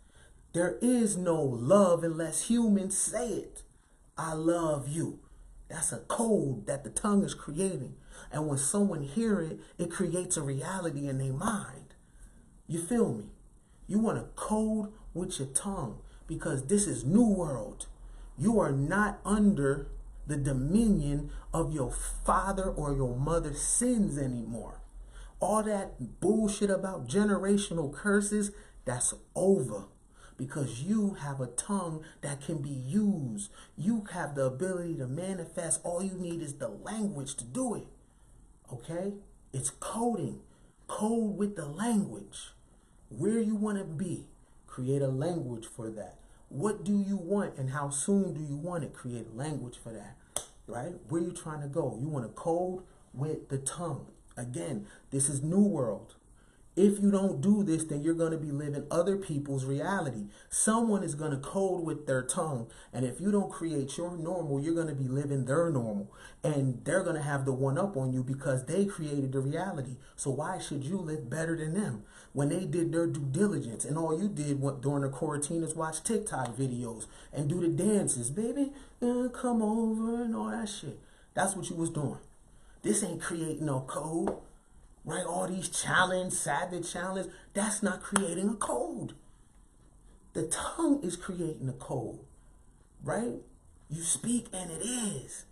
There is no love unless humans say it. I love you. That's a code that the tongue is creating. And when someone hear it, it creates a reality in their mind. You feel me? You want to code with your tongue because this is new world. You are not under the dominion of your father or your mother's sins anymore. All that bullshit about generational curses, that's over. Because you have a tongue that can be used. You have the ability to manifest. All you need is the language to do it. Okay? It's coding. Code with the language. Where you want to be. Create a language for that. What do you want and how soon do you want it? Create a language for that. Right? Where you trying to go? You want to code with the tongue. Again, this is new world. If you don't do this, then you're going to be living other people's reality. Someone is going to code with their tongue. And if you don't create your normal, you're going to be living their normal. And they're going to have the one up on you because they created the reality. So why should you live better than them? When they did their due diligence and all you did during the quarantine is watch TikTok videos and do the dances, baby, come over and all that shit. That's what you was doing. This ain't creating no code. Right? All these savage challenge, that's not creating a code. The tongue is creating a code. Right? You speak and it is.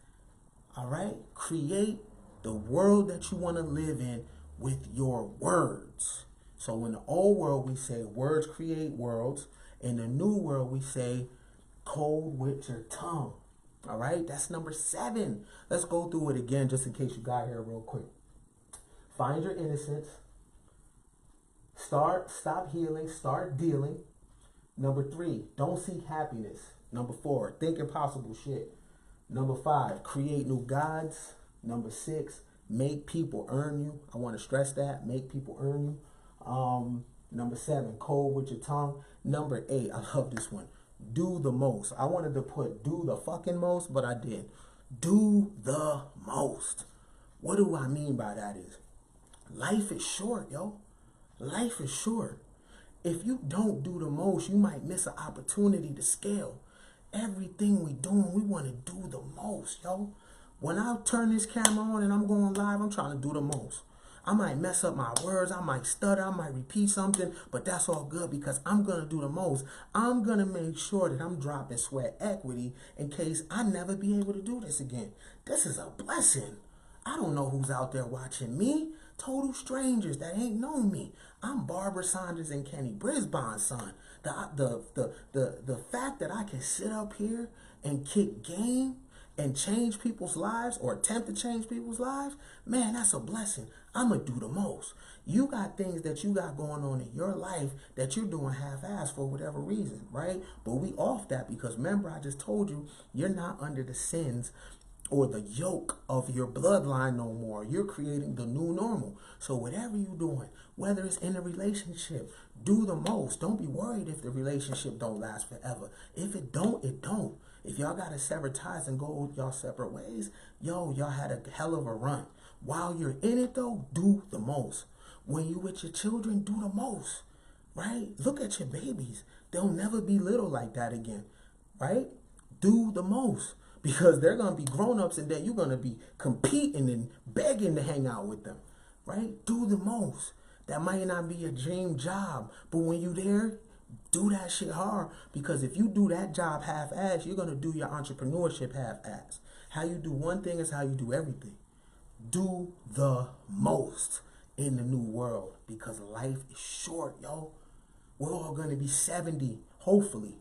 All right? Create the world that you want to live in with your words. So in the old world, we say words create worlds. In the new world, we say code with your tongue. All right? That's number 7. Let's go through it again just in case you got here real quick. Find your innocence. Stop healing. Start dealing. Number 3, don't seek happiness. Number 4, think impossible shit. Number 5, create new gods. Number 6, make people earn you. I want to stress that. Make people earn you. Number 7, code with your tongue. Number 8, I love this one. Do the most. I wanted to put do the fucking most, but I did. Do the most. What do I mean by that is, life is short, yo. Life is short. If you don't do the most, you might miss an opportunity to scale. Everything we doing, we want to do the most, yo. When I turn this camera on and I'm going live, I'm trying to do the most. I might mess up my words, I might stutter, I might repeat something, but that's all good because I'm going to do the most. I'm going to make sure that I'm dropping sweat equity in case I never be able to do this again. This is a blessing. I don't know who's out there watching me. Total strangers that ain't known me. I'm Barbara Saunders and kennybris' son. The fact that I can sit up here and kick game and change people's lives or attempt to change people's lives, man, that's a blessing. I'm going to do the most. You got things that you got going on in your life that you're doing half-assed for whatever reason, right? But we off that because remember, I just told you, you're not under the sins or the yoke of your bloodline no more. You're creating the new normal. So whatever you're doing, whether it's in a relationship, do the most. Don't be worried if the relationship don't last forever. If it don't, it don't. If y'all got to sever ties and go y'all separate ways, y'all had a hell of a run. While you're in it though, do the most. When you with your children, do the most. Right? Look at your babies. They'll never be little like that again. Right? Do the most. Because they're going to be grown-ups and then you're going to be competing and begging to hang out with them. Right? Do the most. That might not be a dream job, but when you there, do that shit hard. Because if you do that job half-ass, you're going to do your entrepreneurship half-ass. How you do one thing is how you do everything. Do the most in the new world because life is short, yo. We're all going to be 70, hopefully,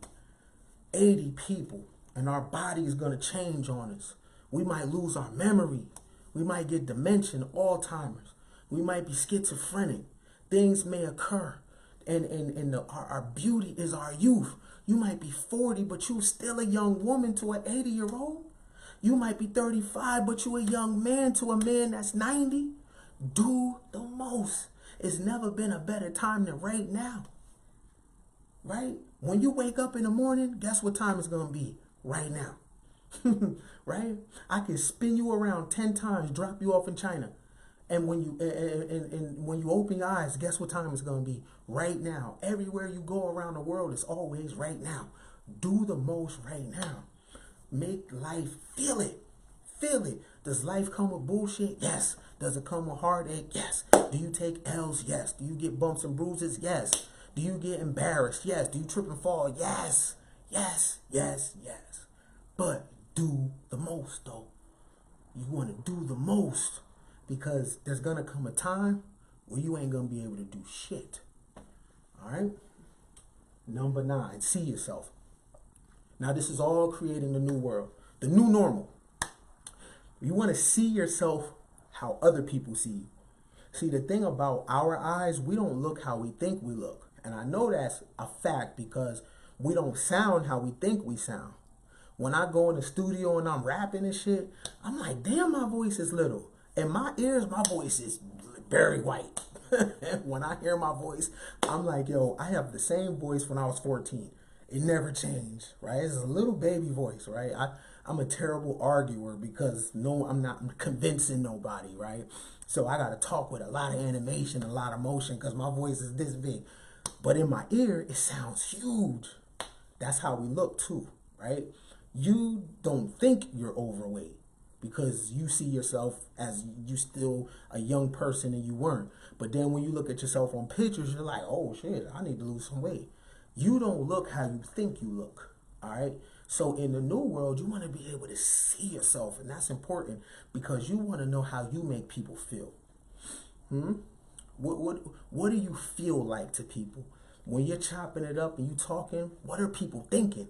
80 people. And our body is going to change on us. We might lose our memory. We might get dementia, Alzheimer's. We might be schizophrenic. Things may occur. And our beauty is our youth. You might be 40, but you're still a young woman to an 80-year-old. You might be 35, but you're a young man to a man that's 90. Do the most. It's never been a better time than right now. Right? When you wake up in the morning, guess what time it's going to be? Right now. Right? I can spin you around 10 times, drop you off in China. And when you and when you open your eyes, guess what time it's gonna be? Right now. Everywhere you go around the world, it's always right now. Do the most right now. Make life feel it. Feel it. Does life come with bullshit? Yes. Does it come with heartache? Yes. Do you take L's? Yes. Do you get bumps and bruises? Yes. Do you get embarrassed? Yes. Do you trip and fall? Yes. Yes. Yes. Yes. But do the most though. You want to do the most because there's going to come a time where you ain't going to be able to do shit. All right? Number 9, see yourself. Now, this is all creating the new world, the new normal. You want to see yourself how other people see you. See, the thing about our eyes, we don't look how we think we look. And I know that's a fact because we don't sound how we think we sound. When I go in the studio and I'm rapping and shit, I'm like, damn, my voice is little. In my ears, my voice is very white. When I hear my voice, I'm like, yo, I have the same voice when I was 14. It never changed, right? It's a little baby voice, right? I'm a terrible arguer because I'm not convincing nobody, right? So I got to talk with a lot of animation, a lot of motion because my voice is this big. But in my ear, it sounds huge. That's how we look too, right? You don't think you're overweight because you see yourself as you still a young person and you weren't. But then when you look at yourself on pictures, you're like, oh shit, I need to lose some weight. You don't look how you think you look, all right? So in the new world, you want to be able to see yourself, and that's important because you want to know how you make people feel. What do you feel like to people? When you're chopping it up and you talking, what are people thinking?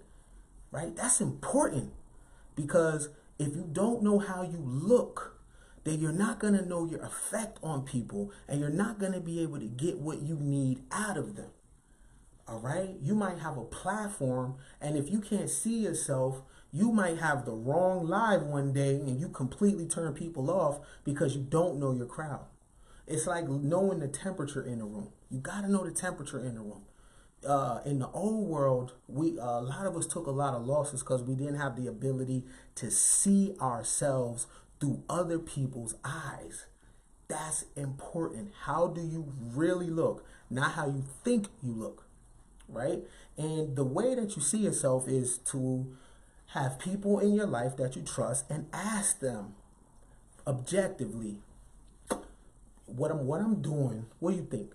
Right? That's important because if you don't know how you look, then you're not going to know your effect on people and you're not going to be able to get what you need out of them. All right? You might have a platform and if you can't see yourself, you might have the wrong live one day and you completely turn people off because you don't know your crowd. It's like knowing the temperature in the room. You got to know the temperature in the room. In the old world, a lot of us took a lot of losses because we didn't have the ability to see ourselves through other people's eyes. That's important. How do you really look? Not how you think you look, right? And the way that you see yourself is to have people in your life that you trust and ask them objectively, what I'm doing, what do you think,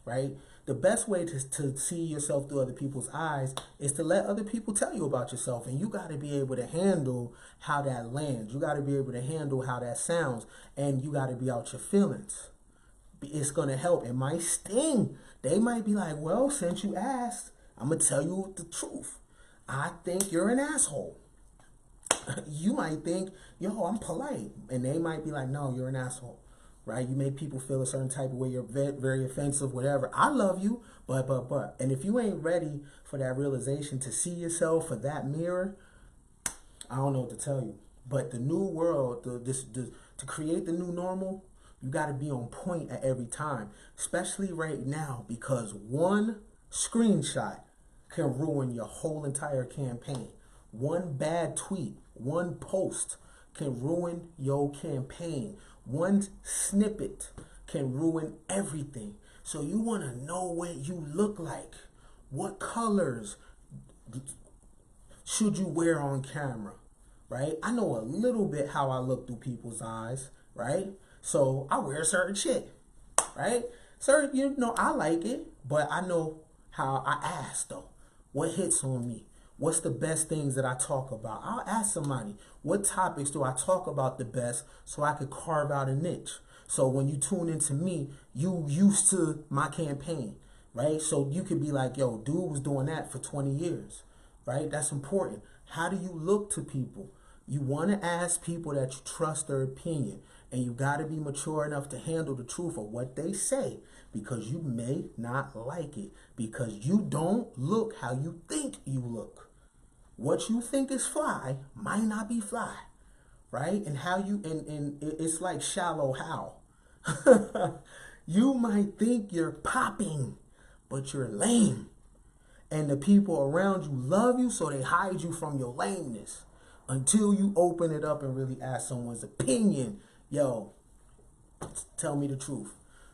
right? The best way to see yourself through other people's eyes is to let other people tell you about yourself. And you got to be able to handle how that lands. You got to be able to handle how that sounds. And you got to be out your feelings. It's going to help. It might sting. They might be like, well, since you asked, I'm going to tell you the truth. I think you're an asshole. You might think, yo, I'm polite. And they might be like, no, you're an asshole. Right? You make people feel a certain type of way. You're very offensive, whatever. I love you, but. And if you ain't ready for that realization to see yourself for that mirror, I don't know what to tell you. But the new world, to create the new normal, you got to be on point at every time, especially right now, because one screenshot can ruin your whole entire campaign. One bad tweet, one post can ruin your campaign. One snippet can ruin everything. So you want to know what you look like. What colors should you wear on camera, right? I know a little bit how I look through people's eyes, right? So I wear certain shit, right? Certain, I like it, but I know how I ask though. What hits on me? What's the best things that I talk about? I'll ask somebody, what topics do I talk about the best so I could carve out a niche? So when you tune into me, you used to my campaign, right? So you could be like, yo, dude was doing that for 20 years, right? That's important. How do you look to people? You want to ask people that you trust their opinion, and you got to be mature enough to handle the truth of what they say, because you may not like it, because you don't look how you think you look. What you think is fly might not be fly, right? And how you, and it's like shallow how. You might think you're popping, but you're lame. And the people around you love you, so they hide you from your lameness until you open it up and really ask someone's opinion. Yo, tell me the truth,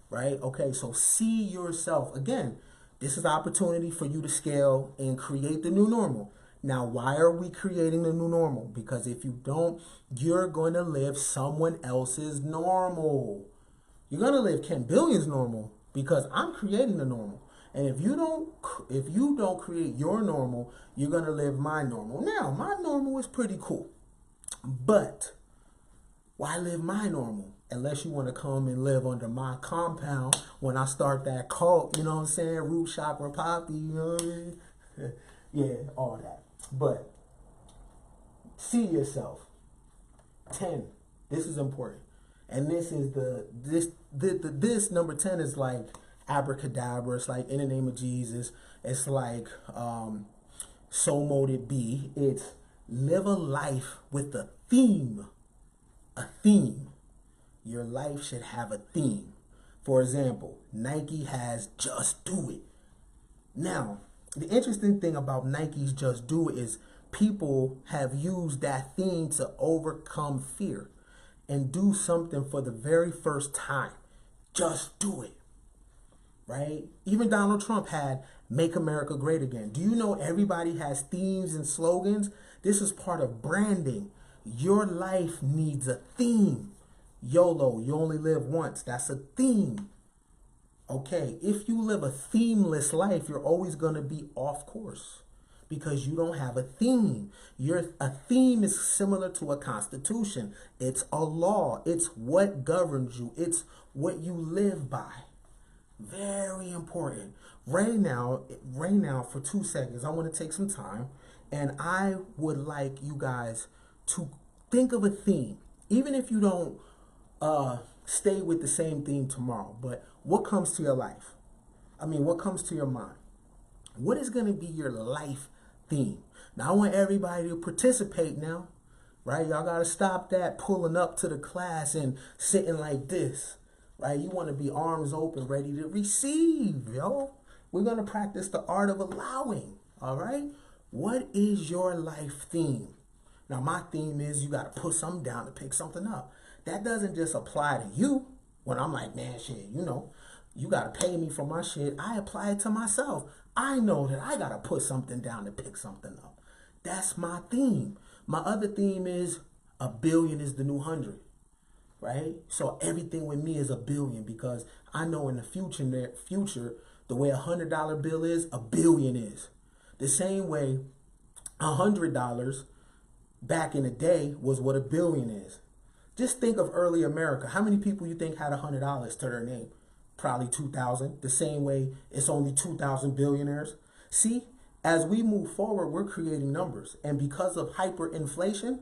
right? Okay, so see yourself. Again, this is the opportunity for you to scale and create the new normal. Now, why are we creating the new normal? Because if you don't, you're going to live someone else's normal. You're going to live Ken Billion's normal because I'm creating the normal. And if you don't create your normal, you're going to live my normal. Now, my normal is pretty cool. But why live my normal? Unless you want to come and live under my compound when I start that cult, you know what I'm saying? Root chakra poppy, you know what I mean? Yeah, all that. But see yourself. 10. This is important. And this is this number 10 is like abracadabra. It's like in the name of Jesus. It's like so mote it be. It's live a life with a theme. A theme. Your life should have a theme. For example, Nike has Just Do It. Now, the interesting thing about Nike's Just Do It is people have used that theme to overcome fear and do something for the very first time. Just do it. Right? Even Donald Trump had Make America Great Again. Do you know everybody has themes and slogans? This is part of branding. Your life needs a theme. YOLO, you only live once. That's a theme. Okay, if you live a themeless life, you're always going to be off course because you don't have a theme. A theme is similar to a constitution. It's a law. It's what governs you. It's what you live by. Very important. Right now, for 2 seconds, I want to take some time, and I would like you guys to think of a theme, even if you don't stay with the same theme tomorrow. But what comes to your life? I mean, what comes to your mind? What is going to be your life theme? Now, I want everybody to participate now, right? Y'all got to stop that pulling up to the class and sitting like this, right? You want to be arms open, ready to receive, yo. We're going to practice the art of allowing, all right? What is your life theme? Now, my theme is you got to put something down to pick something up. That doesn't just apply to you when I'm like, man, shit, you know, you got to pay me for my shit. I apply it to myself. I know that I got to put something down to pick something up. That's my theme. My other theme is a billion is the new 100, right? So everything with me is a billion because I know in the future, the way $100 bill is, a billion is. The same way $100 back in the day was what a billion is. Just think of early America. How many people you think had $100 to their name? Probably 2,000. The same way it's only 2,000 billionaires. See, as we move forward, we're creating numbers. And because of hyperinflation,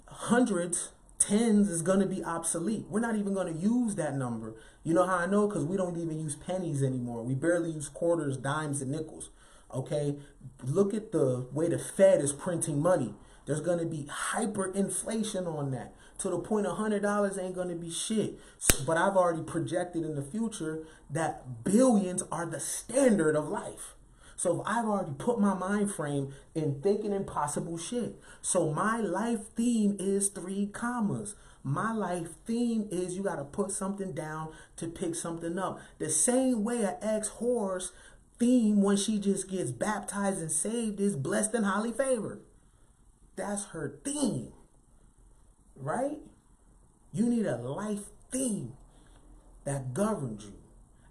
hundreds, tens is going to be obsolete. We're not even going to use that number. You know how I know? Because we don't even use pennies anymore. We barely use quarters, dimes, and nickels. Okay? Look at the way the Fed is printing money. There's going to be hyperinflation on that to the point $100 ain't going to be shit. But I've already projected in the future that billions are the standard of life. So I've already put my mind frame in thinking impossible shit. So my life theme is 3 commas. My life theme is you got to put something down to pick something up. The same way an ex-whore's theme when she just gets baptized and saved is blessed and highly favored. That's her theme, right? You need a life theme that governs you,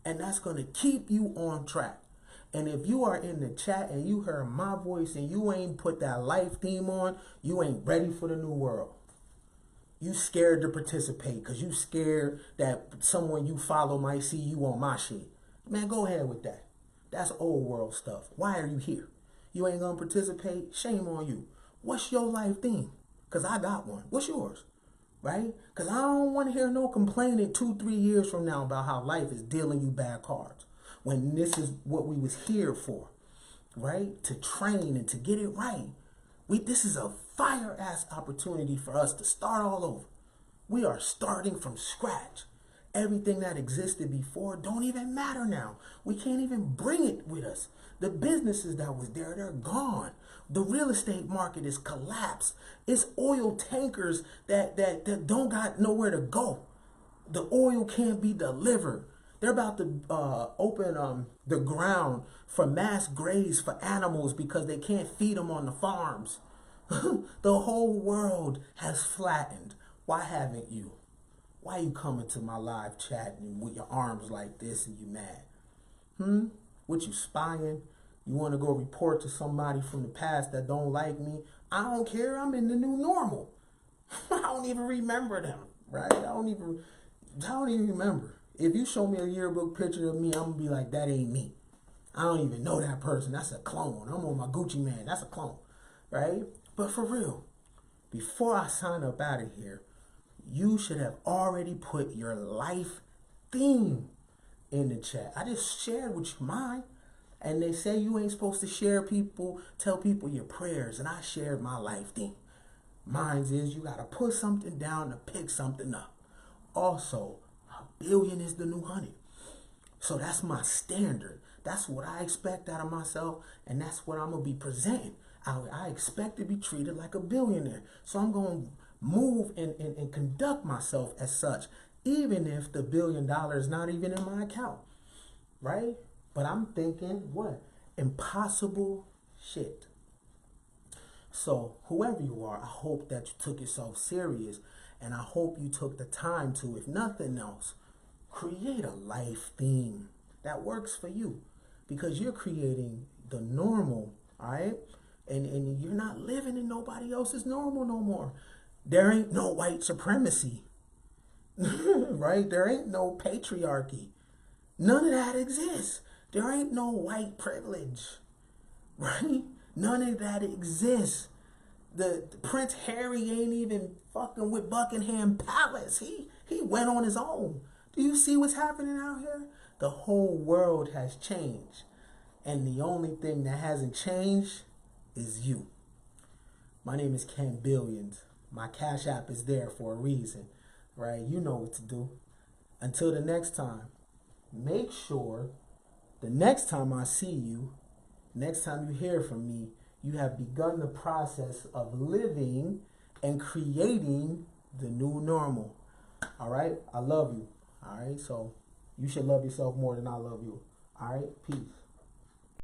and that's going to keep you on track. And if you are in the chat and you heard my voice and you ain't put that life theme on, you ain't ready for the new world. You scared to participate because you scared that someone you follow might see you on my shit. Man, go ahead with that. That's old world stuff. Why are you here? You ain't going to participate? Shame on you. What's your life theme? Because I got one. What's yours? Right? Because I don't want to hear no complaining 2-3 years from now about how life is dealing you bad cards. When this is what we was here for. Right? To train and to get it right. This is a fire-ass opportunity for us to start all over. We are starting from scratch. Everything that existed before don't even matter now. We can't even bring it with us. The businesses that was there, they're gone. The real estate market is collapsed. It's oil tankers that don't got nowhere to go. The oil can't be delivered. They're about to open the ground for mass graves for animals because they can't feed them on the farms. The whole world has flattened. Why haven't you? Why you coming to my live chat and with your arms like this and you mad? What, you spying? You want to go report to somebody from the past that don't like me? I don't care. I'm in the new normal. I don't even remember them, right? I don't even remember. If you show me a yearbook picture of me, I'm gonna be like, that ain't me. I don't even know that person. That's a clone. I'm on my Gucci man. That's a clone, right? But for real, before I sign up out of here, you should have already put your life theme in the chat. I just shared with you mine. And they say you ain't supposed to tell people your prayers. And I shared my life theme. Mine is you got to put something down to pick something up. Also, 1 billion is the new 100. So that's my standard. That's what I expect out of myself. And that's what I'm going to be presenting. I expect to be treated like a billionaire. So I'm going to move and conduct myself as such. Even if the $1 billion is not even in my account. Right? But I'm thinking, what? Impossible shit. So, whoever you are, I hope that you took yourself serious. And I hope you took the time to, if nothing else, create a life theme that works for you. Because you're creating the normal, all right? And you're not living in nobody else's normal no more. There ain't no white supremacy. Right? There ain't no patriarchy. None of that exists. There ain't no white privilege, right? None of that exists. The Prince Harry ain't even fucking with Buckingham Palace. He went on his own. Do you see what's happening out here? The whole world has changed. And the only thing that hasn't changed is you. My name is Ken Billions. My Cash App is there for a reason, right? You know what to do. Until the next time, make sure the next time I see you, next time you hear from me, you have begun the process of living and creating the new normal. All right? I love you. All right? So you should love yourself more than I love you. All right? Peace.